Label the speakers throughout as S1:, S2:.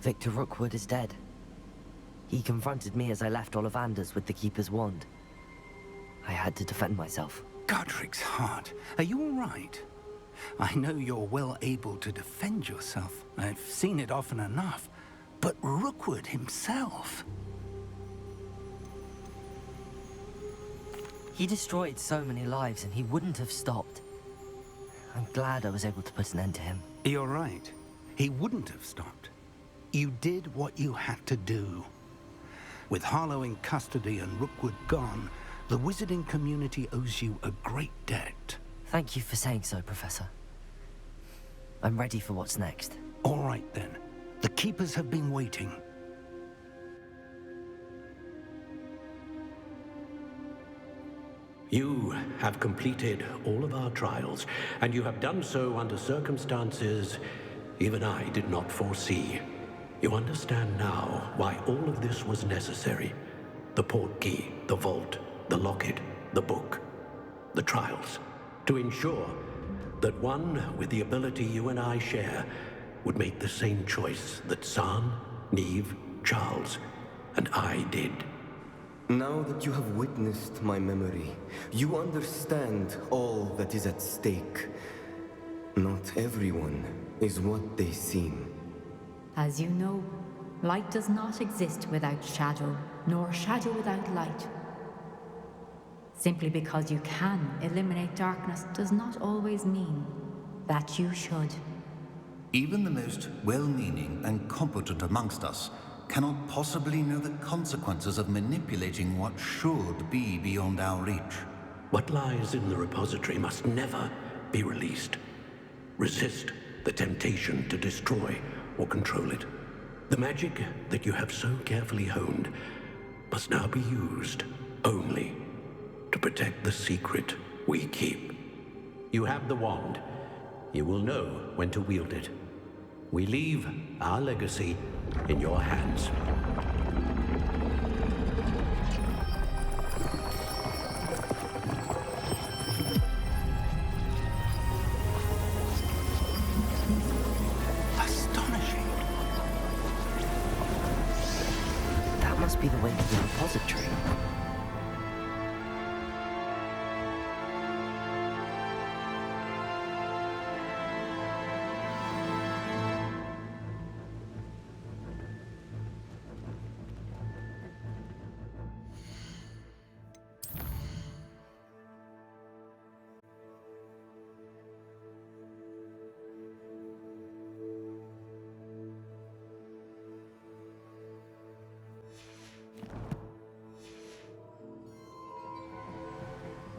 S1: Victor Rookwood is dead. He confronted me as I left Ollivander's with the Keeper's wand. I had to defend myself.
S2: Godric's heart, are you all right? I know you're well able to defend yourself. I've seen it often enough. But Rookwood himself...
S1: He destroyed so many lives and he wouldn't have stopped. I'm glad I was able to put an end to him.
S2: You're right. He wouldn't have stopped. You did what you had to do. With Harlow in custody and Rookwood gone, the wizarding community owes you a great debt.
S1: Thank you for saying so, Professor. I'm ready for what's next.
S2: All right, then. The Keepers have been waiting.
S3: You have completed all of our trials, and you have done so under circumstances even I did not foresee. You understand now why all of this was necessary. The portkey, the vault, the locket, the book, the trials. To ensure that one with the ability you and I share would make the same choice that San, Neve, Charles, and I did.
S4: Now that you have witnessed my memory, you understand all that is at stake. Not everyone is what they seem.
S5: As you know, light does not exist without shadow, nor shadow without light. Simply because you can eliminate darkness does not always mean that you should.
S6: Even the most well-meaning and competent amongst us cannot possibly know the consequences of manipulating what should be beyond our reach.
S3: What lies in the repository must never be released. Resist the temptation to destroy or control it. The magic that you have so carefully honed must now be used only to protect the secret we keep. You have the wand. You will know when to wield it. We leave our legacy in your hands.
S2: Astonishing.
S1: That must be the way to the repository.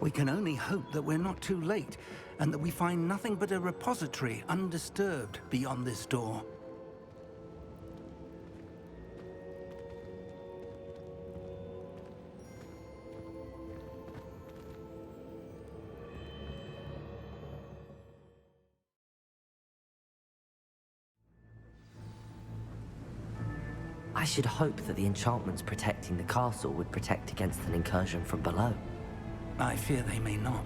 S2: We can only hope that we're not too late, and that we find nothing but a repository undisturbed beyond this door.
S1: I should hope that the enchantments protecting the castle would protect against an incursion from below.
S2: I fear they may not.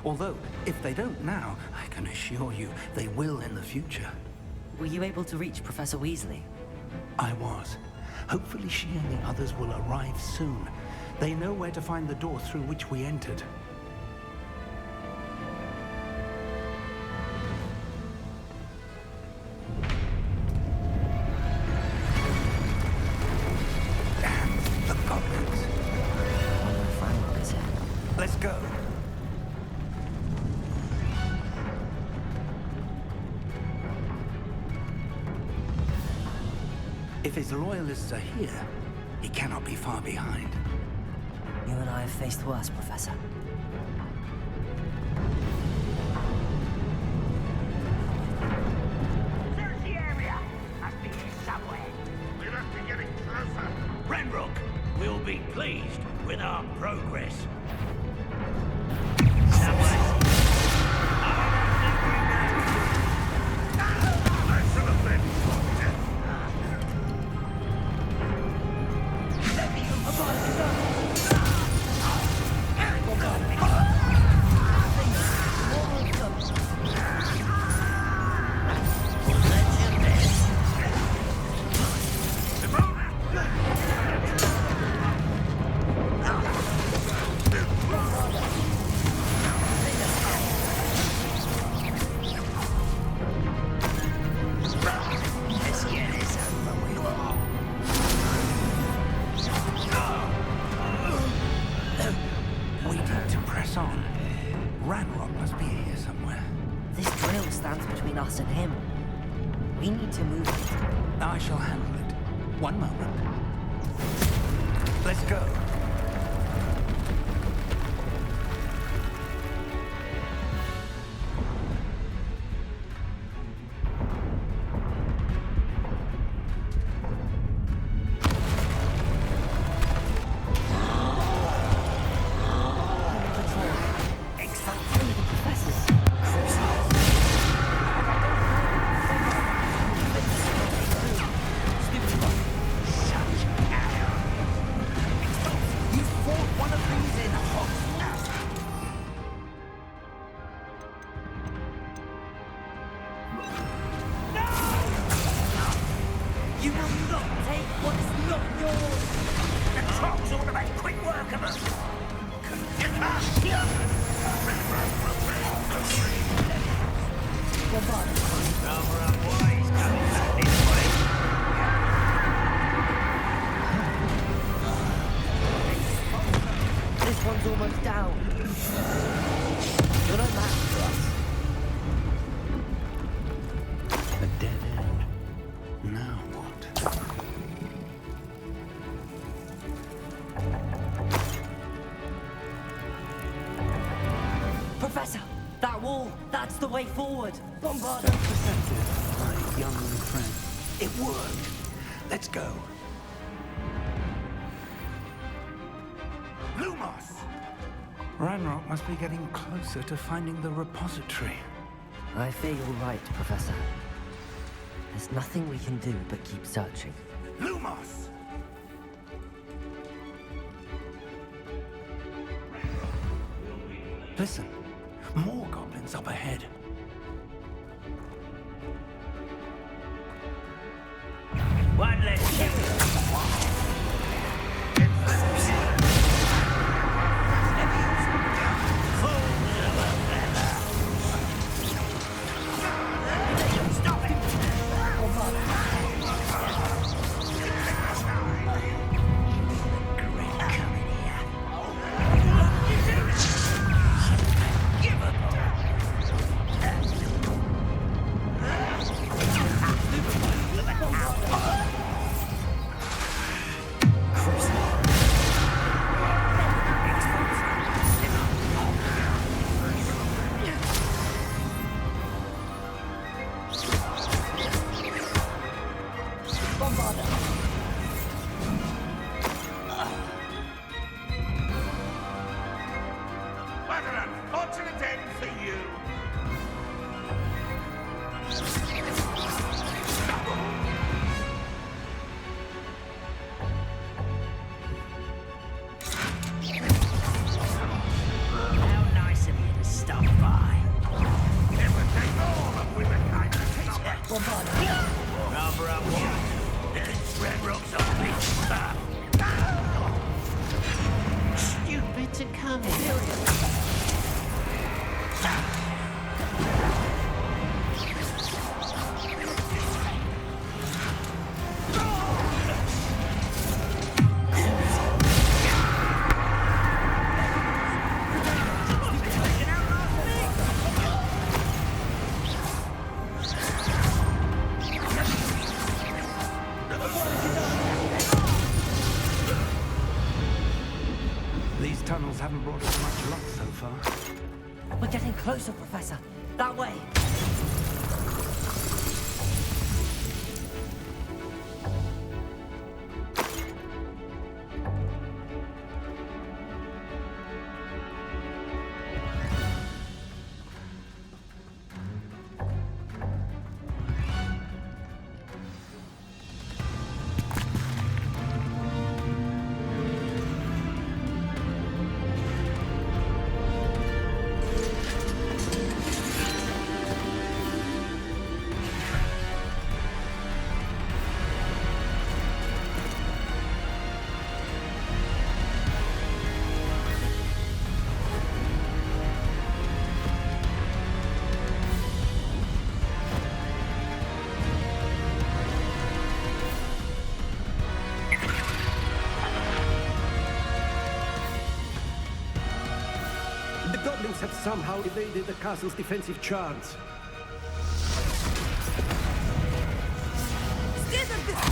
S2: Although, if they don't now, I can assure you they will in the future.
S1: Were you able to reach Professor Weasley?
S2: I was. Hopefully she and the others will arrive soon. They know where to find the door through which we entered. Damn the goblins.
S1: I wonder if Frank is here.
S2: Let's go. If his loyalists are here, he cannot be far behind.
S1: You and I have faced worse, Professor.
S7: Search the area! Must be here somewhere.
S8: We must be getting closer.
S9: Renrock will be pleased with our progress.
S8: I should have been
S2: shall handle it. One moment. Let's go.
S1: This one's almost down. You're not that for us.
S2: A dead end. Now what?
S1: Professor, that wall, that's the way forward. Bombard.
S2: Self-deceptive, my young friend. It worked. Let's go. Lumos! Ranrock must be getting closer to finding the repository.
S1: I fear you're right, Professor. There's nothing we can do but keep searching.
S2: Lumos! Listen, more goblins up ahead.
S9: One less kill.
S8: What an unfortunate end for you!
S9: How nice of you to stop by.
S8: Never take all of with a kind of
S9: Rather up one. Red rocks on me. Stupid to come here.
S2: These tunnels haven't brought us much luck so far.
S1: We're getting closer, Professor. That way.
S3: The goblins have somehow evaded the castle's defensive charge.
S10: Stay at this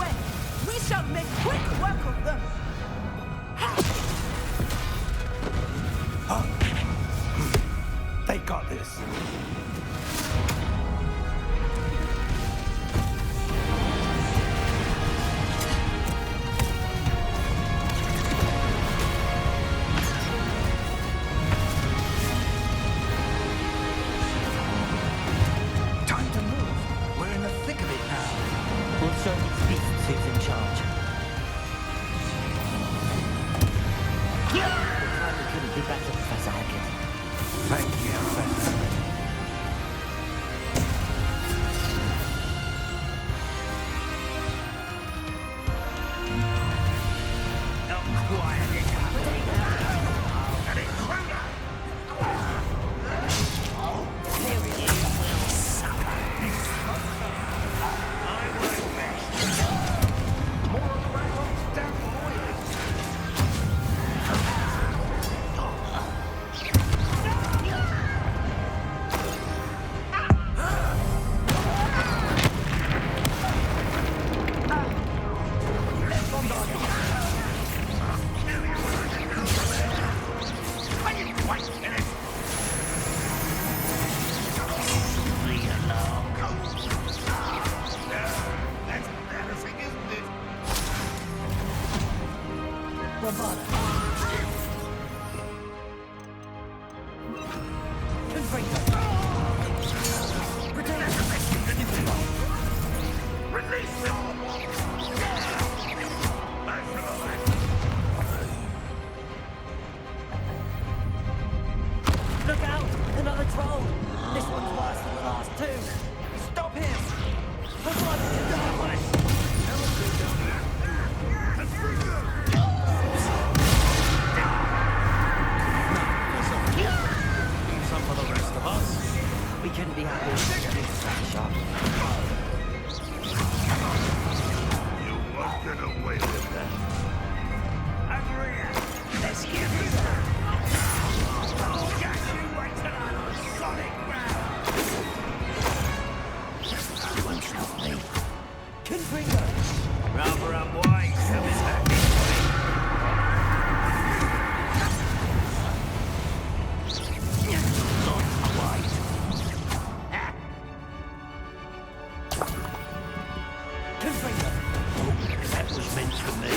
S1: charge. The timing couldn't be better, Professor Hackett.
S2: Thank you, Professor.
S1: Look out! Another troll! This one's worse than the last two! Stop him! I'd like to die!
S9: Some for the rest of us.
S1: We couldn't be happy with getting to such a shot.
S8: You won't get away with that.
S9: Let's give it that. Oh, just you wait till I'm on solid ground. You won't stop me.
S1: Confringo!
S9: Rather unwise, having that. Not quite.
S1: Confringo!
S9: That was meant for me.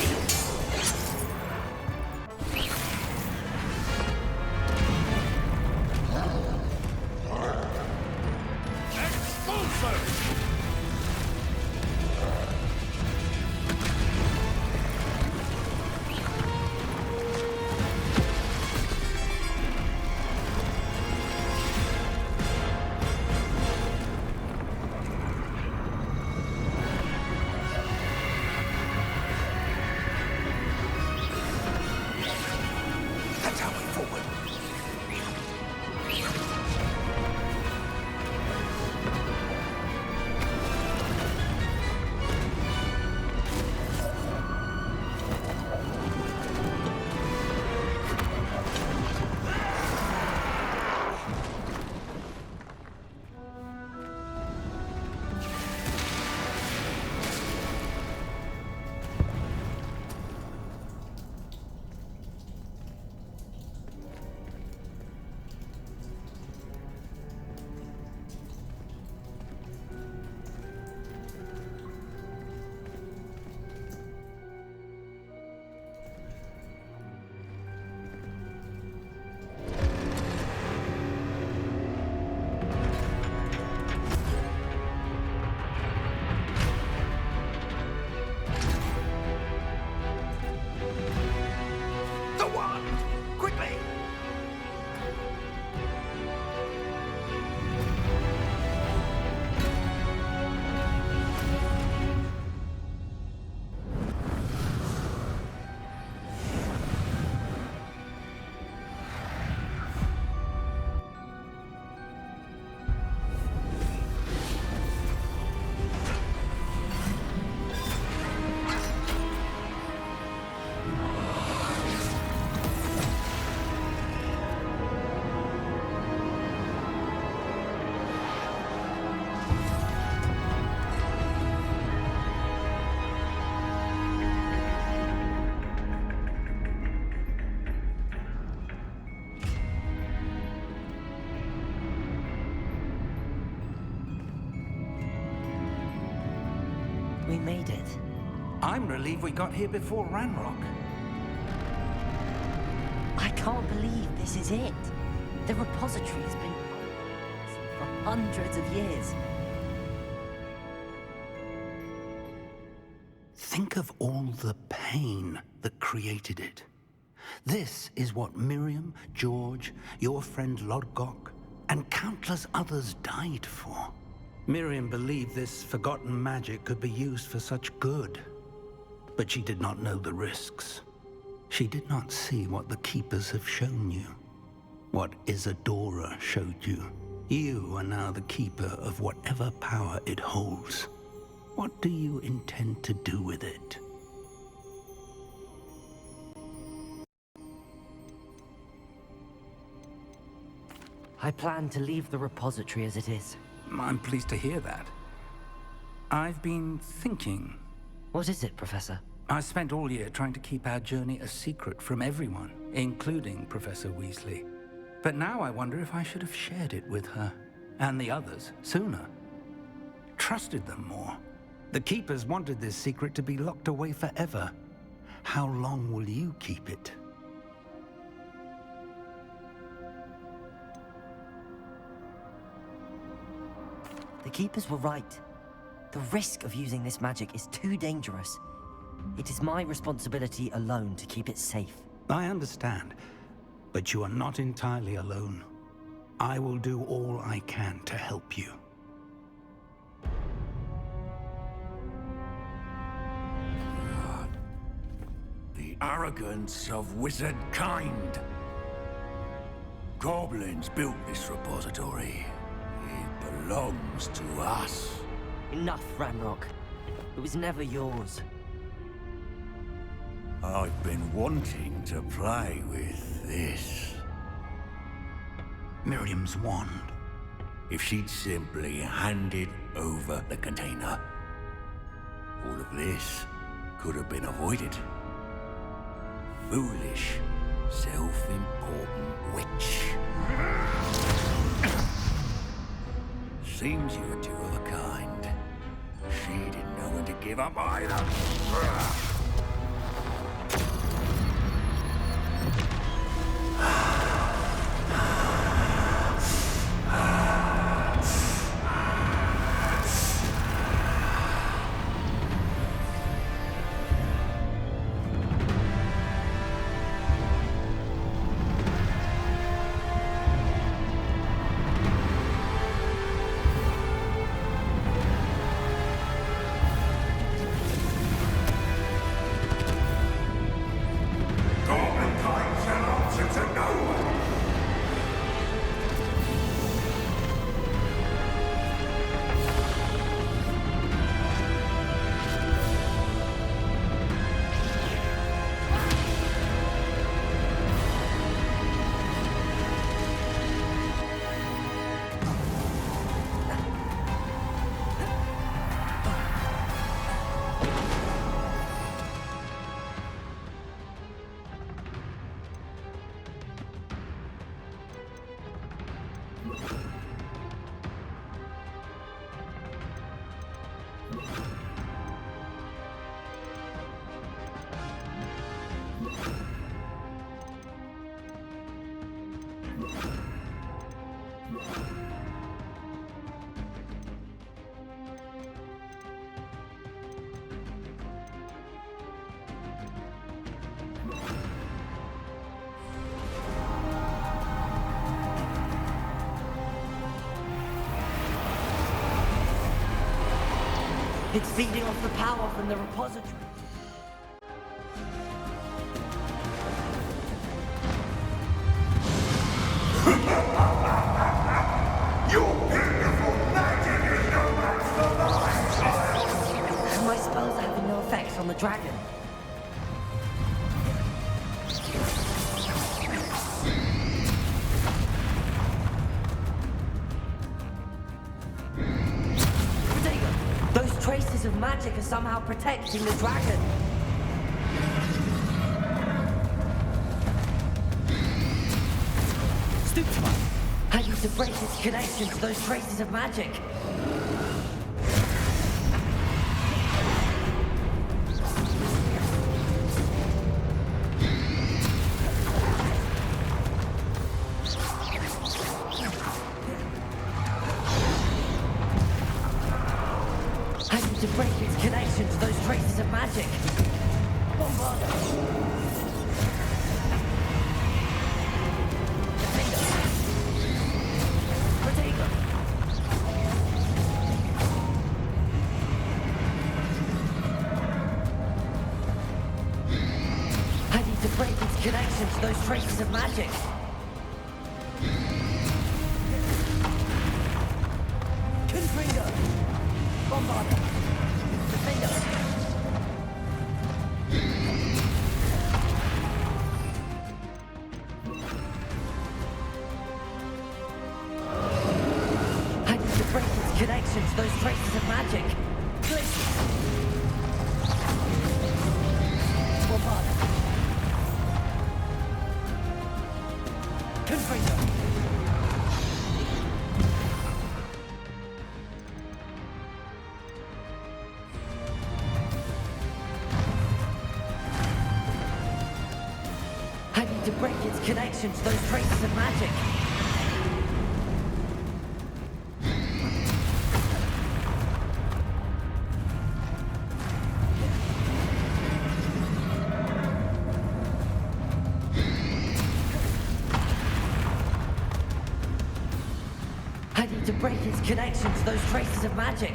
S1: We made it.
S2: I'm relieved we got here before Ranrock.
S1: I can't believe this is it. The repository has been for hundreds of years.
S2: Think of all the pain that created it. This is what Miriam, George, your friend Lodgok, and countless others died for. Miriam believed this forgotten magic could be used for such good, but she did not know the risks. She did not see what the Keepers have shown you, what Isadora showed you. You are now the Keeper of whatever power it holds. What do you intend to do with it?
S1: I plan to leave the repository as it is.
S2: I'm pleased to hear that. I've been thinking.
S1: What is it, Professor?
S2: I spent all year trying to keep our journey a secret from everyone, including Professor Weasley. But now I wonder if I should have shared it with her, and the others, sooner. Trusted them more. The Keepers wanted this secret to be locked away forever. How long will you keep it?
S1: The Keepers were right. The risk of using this magic is too dangerous. It is my responsibility alone to keep it safe.
S2: I understand, but you are not entirely alone. I will do all I can to help you.
S9: The arrogance of wizard kind. Goblins built this repository. It belongs to us.
S1: Enough, Ranrock. It was never yours.
S9: I've been wanting to play with this.
S2: Miriam's wand.
S9: If she'd simply handed over the container, all of this could have been avoided. Foolish, self-important witch. Seems you were two of a kind. She didn't know when to give up either.
S1: It's feeding off the power from the repository.
S8: Your beautiful magic is no match for mine, child!
S1: And my spells are having no effect on the dragon. Those traces of magic are somehow protecting the dragon. Stupid. I used to break its connection to those traces of magic. I used to break its connection to those traces of magic. Bombarda. Defender. Protego. I need to break its connection to those traces of magic. Confringo. Bombarda. Defender. I need to break its connection to those traces of magic. Glacius. Bombarda. Confringo. I need to break its connection to those traces of magic. I need to break its connection to those traces of magic.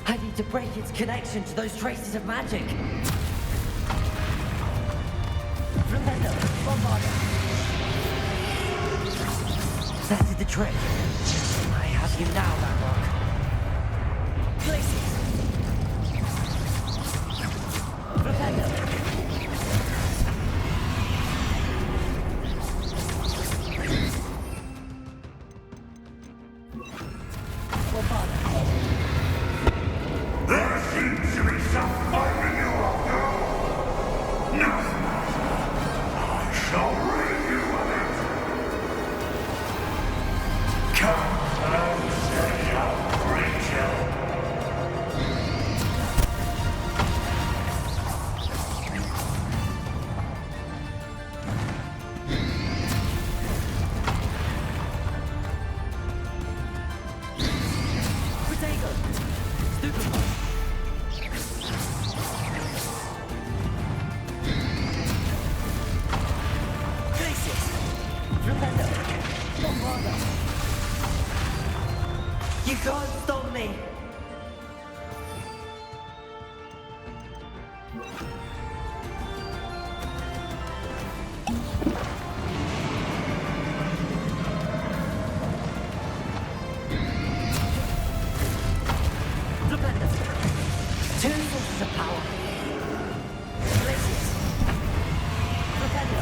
S1: I need to break its connection to those traces of magic. Flipendo, Bombarda. That did the trick. I have you now, Landmark. Glacius. Flipendo. Bombarda.
S8: There seems to be some fighting you up now. No. I shall rid you of it. Come and say your creature.
S1: Protego. Stupefy. Glacius. Flipendo. Bombarda. You can't stop me. Flipendo. Two sources of power. Glacius. Flipendo.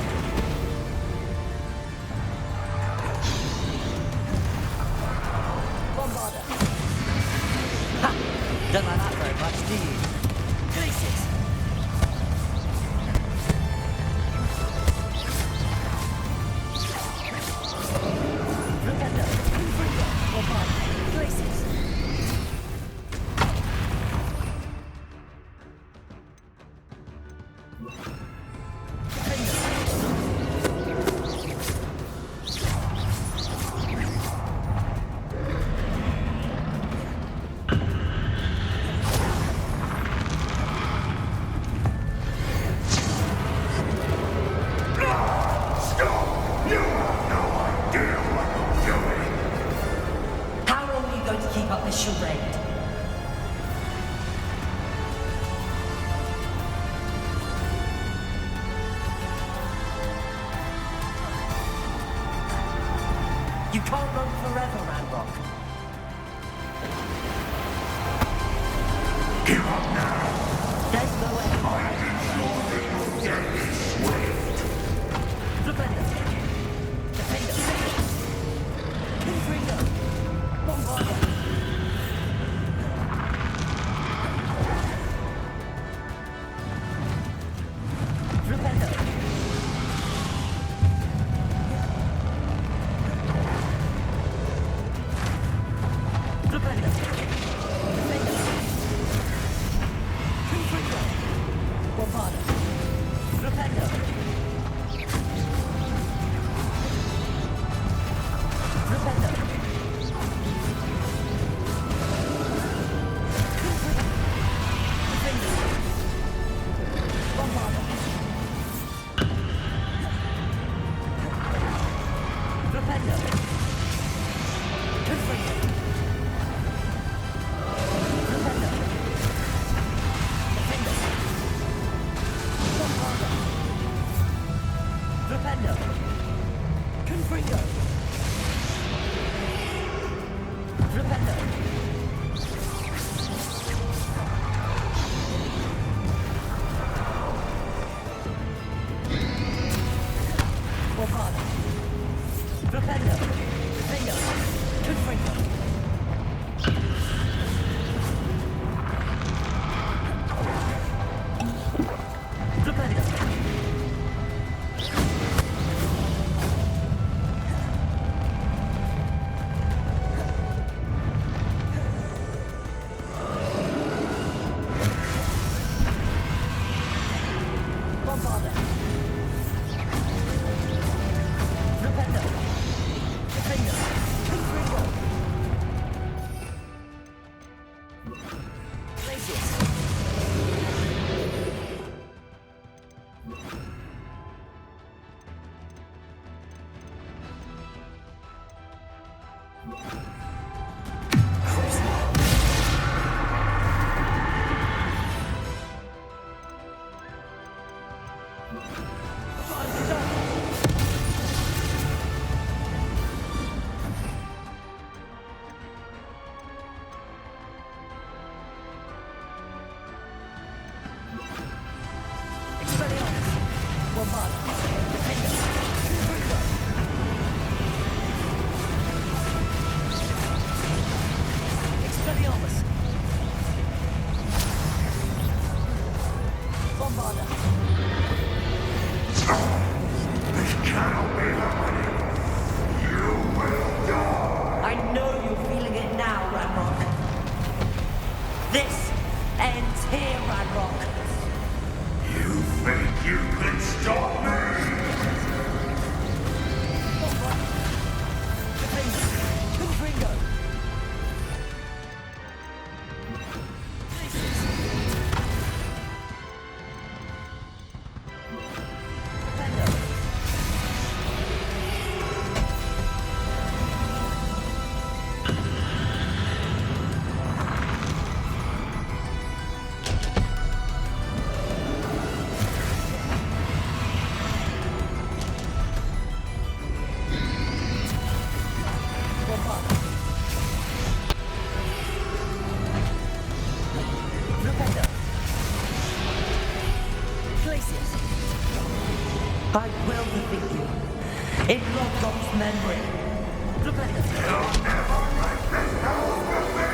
S1: Bombarda. Ha! Don't like that very much, do you? Glacius. Flipendo. Confringo. Bombarda. Glacius.
S8: Stop! You have no idea what you're doing.
S1: How long are you going to keep up this charade? You can't run forever, Ranrock. I know you're feeling it now, Ranrock. This ends here, Ranrock.
S8: You think you can stop me?
S1: Ringo. I will defeat you. In Lodgok's memory.
S8: You'll never make this hell with me!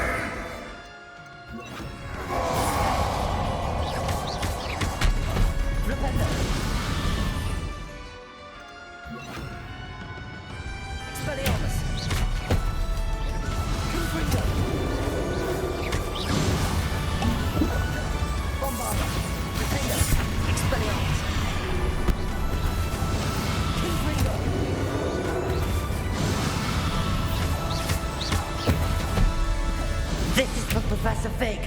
S1: Expelliarmus. Confringo. Bombarda. Defender. Expelliarmus. This is for Professor Fig.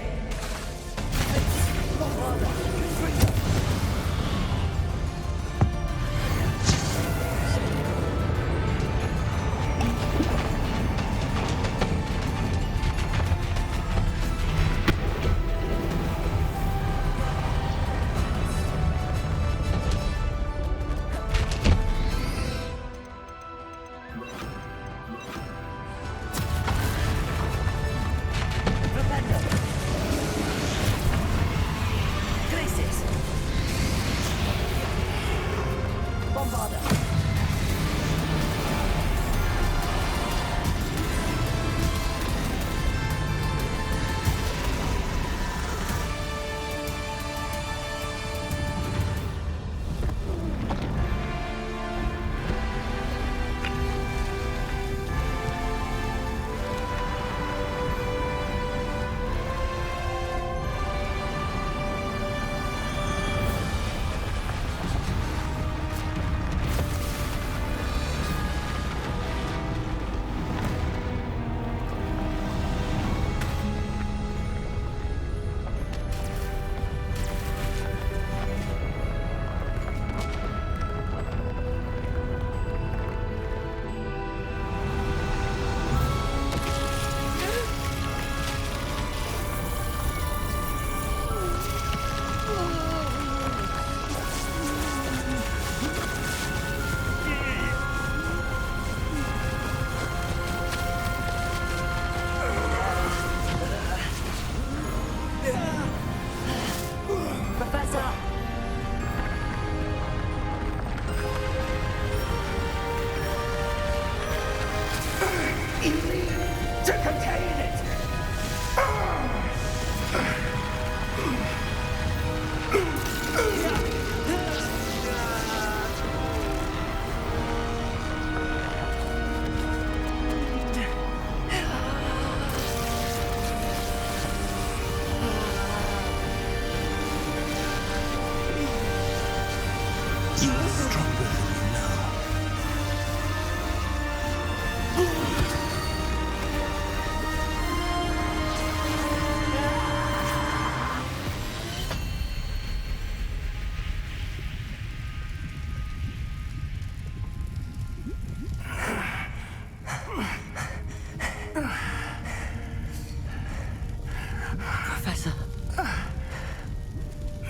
S1: Professor.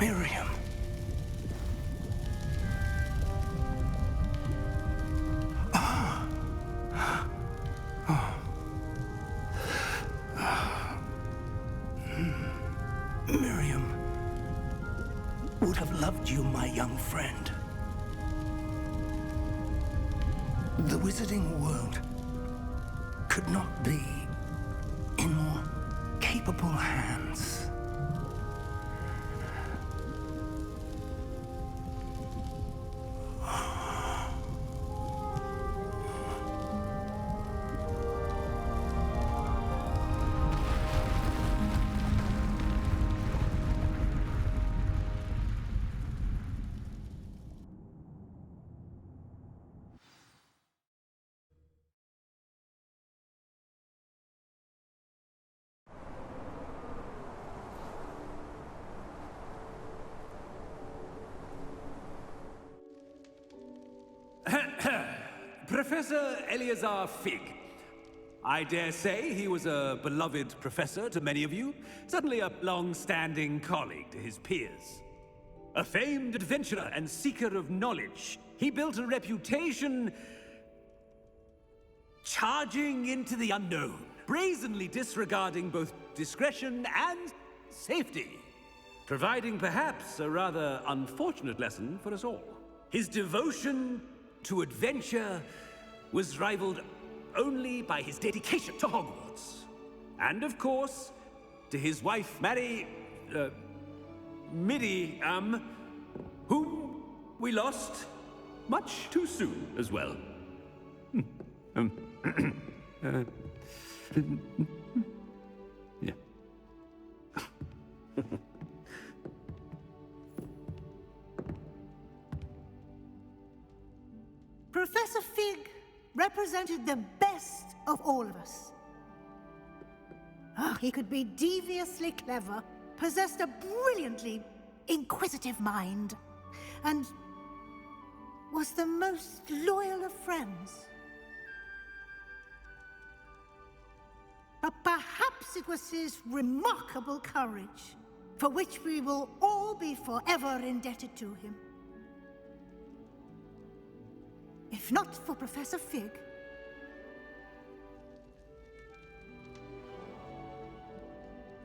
S2: Miriam. Miriam would have loved you, my young friend. The wizarding world could not be in more capable hands.
S10: Professor Eleazar Fig. I dare say he was a beloved professor to many of you, certainly a long-standing colleague to his peers. A famed adventurer and seeker of knowledge, he built a reputation charging into the unknown, brazenly disregarding both discretion and safety, providing perhaps a rather unfortunate lesson for us all. His devotion to adventure was rivaled only by his dedication to Hogwarts. And of course, to his wife, Midi, whom we lost much too soon as well. Yeah.
S11: Professor Fig represented the best of all of us. He could be deviously clever, possessed a brilliantly inquisitive mind, and was the most loyal of friends. But perhaps it was his remarkable courage, for which we will all be forever indebted to him. If not for Professor Fig,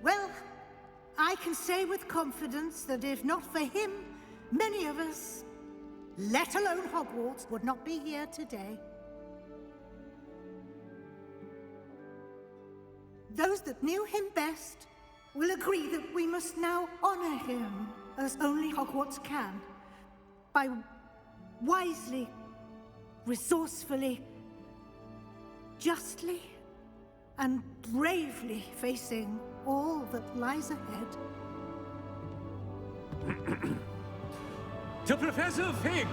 S11: well, I can say with confidence that if not for him, many of us, let alone Hogwarts, would not be here today. Those that knew him best will agree that we must now honor him as only Hogwarts can, by wisely, resourcefully, justly, and bravely facing all that lies ahead.
S10: To Professor Fig!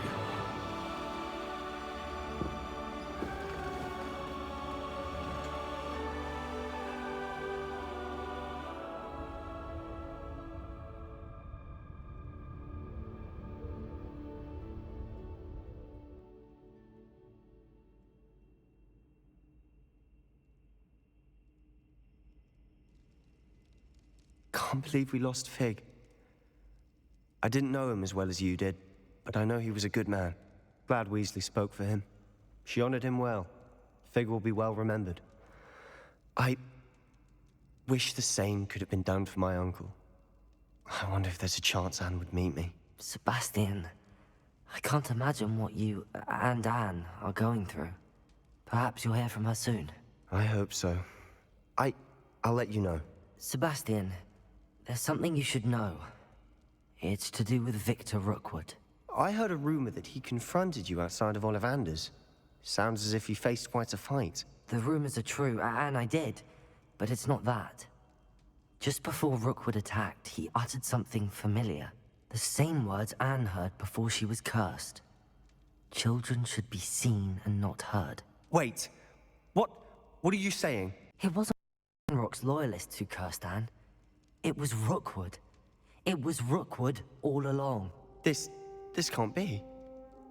S4: Can't believe we lost Fig. I didn't know him as well as you did, but I know he was a good man. Glad Weasley spoke for him. She honored him well. Fig will be well remembered. I wish the same could have been done for my uncle. I wonder if there's a chance Anne would meet me.
S1: Sebastian, I can't imagine what you and Anne are going through. Perhaps you'll hear from her soon.
S4: I hope so. I'll let you know.
S1: Sebastian, there's something you should know. It's to do with Victor Rookwood.
S4: I heard a rumor that he confronted you outside of Ollivander's. Sounds as if he faced quite a fight.
S1: The rumors are true, and I did. But it's not that. Just before Rookwood attacked, he uttered something familiar. The same words Anne heard before she was cursed. Children should be seen and not heard.
S4: Wait. What are you saying?
S1: It wasn't Rook's loyalists who cursed Anne. It was Rookwood. It was Rookwood all along.
S4: This can't be.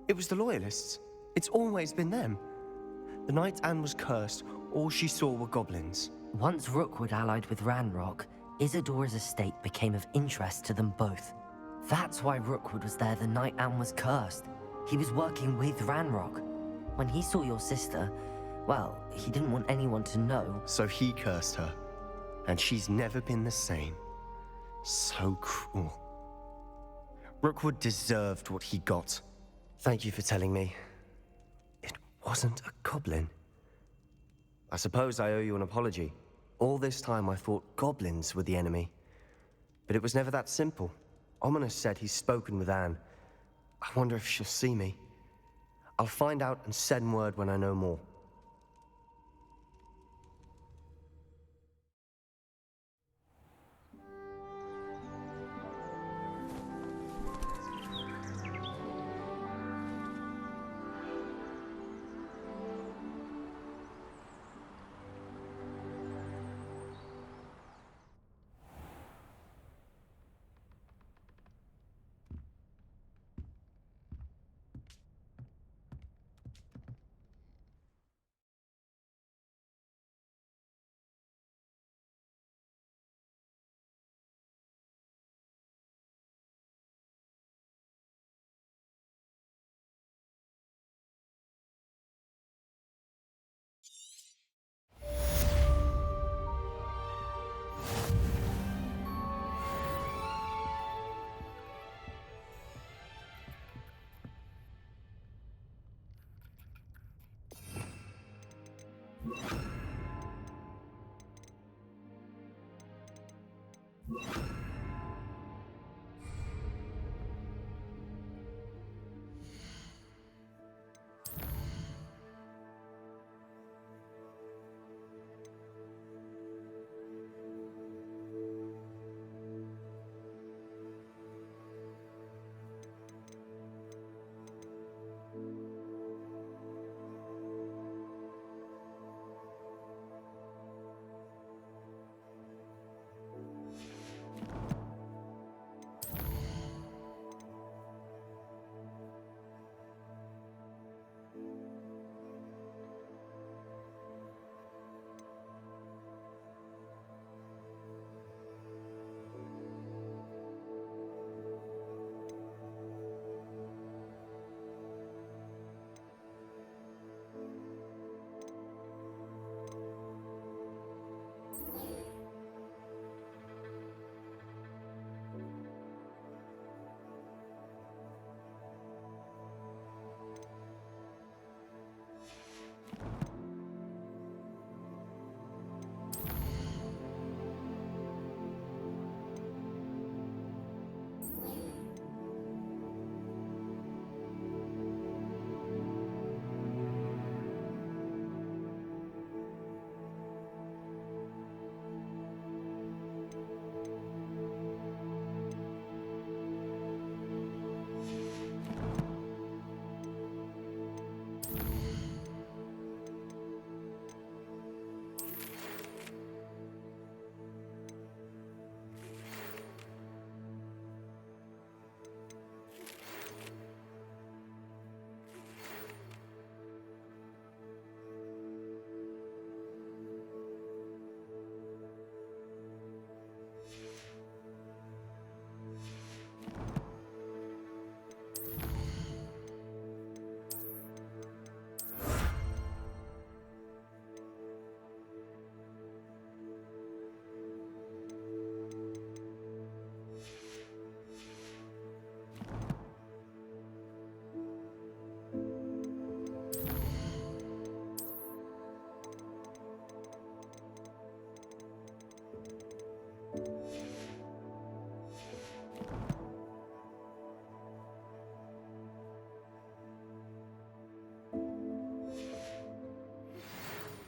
S4: It was the Loyalists. It's always been them. The night Anne was cursed, All she saw were goblins.
S1: Once Rookwood allied with Ranrock, Isadora's estate became of interest to them both. That's why Rookwood was there the night Anne was cursed. He was working with Ranrock. When he saw your sister, well, he didn't want anyone to know.
S4: So he cursed her. And she's never been the same. So cruel. Rookwood deserved what he got. Thank you for telling me. It wasn't a goblin. I suppose I owe you an apology. All this time I thought goblins were the enemy. But it was never that simple. Ominous said he's spoken with Anne. I wonder if she'll see me. I'll find out and send word when I know more.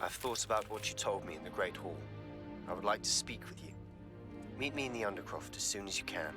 S4: I've thought about what you told me in the Great Hall. I would like to speak with you. Meet me in the Undercroft as soon as you can.